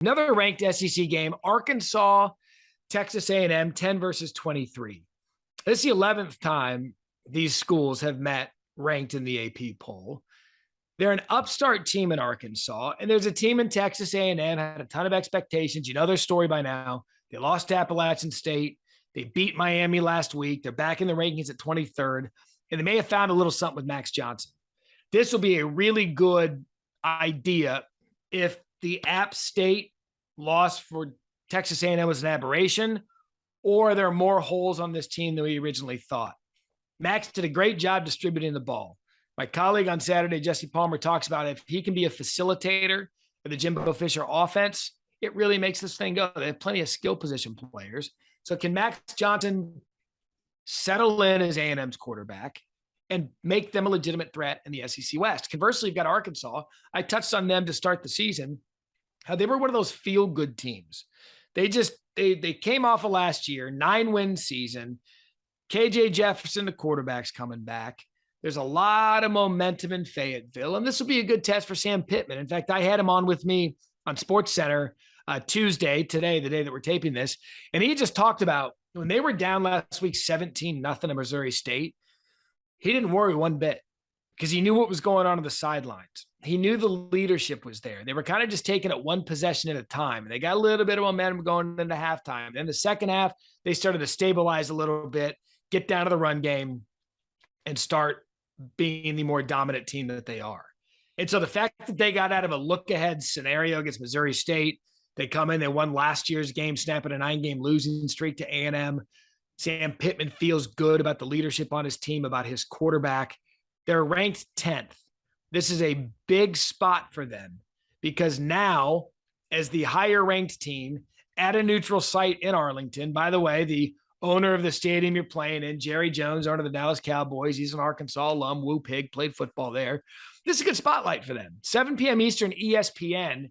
Another ranked SEC game, Arkansas, Texas A&M, 10 versus 23. This is the 11th time these schools have met ranked in the AP poll. They're an upstart team in Arkansas, and there's a team in Texas A&M had a ton of expectations. You know their story by now. They lost to Appalachian State. They beat Miami last week. They're back in the rankings at 23rd, and they may have found a little something with Max Johnson. This will be a really good idea if the App State loss for Texas A&M was an aberration, or there are more holes on this team than we originally thought. Max did a great job distributing the ball. My colleague on Saturday, Jesse Palmer, talks about if he can be a facilitator for the Jimbo Fisher offense, it really makes this thing go. They have plenty of skill position players. So can Max Johnson settle in as A&M's quarterback and make them a legitimate threat in the SEC West? Conversely, you've got Arkansas. I touched on them to start the season, how they were one of those feel-good teams. They came off of last year, 9-win season. KJ Jefferson, the quarterback's coming back. There's a lot of momentum in Fayetteville, and this will be a good test for Sam Pittman. In fact, I had him on with me on SportsCenter Tuesday, today, the day that we're taping this, and he just talked about when they were down last week 17-0 to Missouri State, he didn't worry one bit because he knew what was going on the sidelines. He knew the leadership was there. They were kind of just taking it one possession at a time. They got a little bit of momentum going into halftime. Then the second half, they started to stabilize a little bit, get down to the run game, and start being the more dominant team that they are. And so the fact that they got out of a look-ahead scenario against Missouri State, they come in, they won last year's game, snapping a 9-game losing streak to A&M. Sam Pittman feels good about the leadership on his team, about his quarterback. They're ranked 10th. This is a big spot for them because now, as the higher-ranked team at a neutral site in Arlington, by the way, the owner of the stadium you're playing in, Jerry Jones, owner of the Dallas Cowboys, he's an Arkansas alum, Woo Pig, played football there. This is a good spotlight for them. 7 p.m. Eastern, ESPN.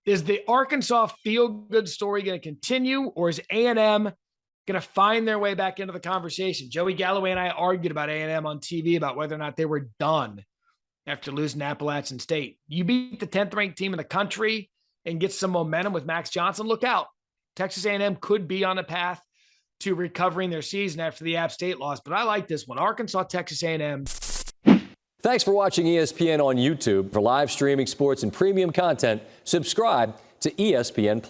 Is the Arkansas feel-good story going to continue, or is A&M going to find their way back into the conversation? Joey Galloway and I argued about A&M on TV about whether or not they were done after losing to Appalachian State. You beat the 10th ranked team in the country and get some momentum with Max Johnson, look out. Texas A&M could be on a path to recovering their season after the App State loss, but I like this one. Arkansas, Texas A&M. Thanks for watching ESPN on YouTube. For live streaming sports and premium content, subscribe to ESPN+.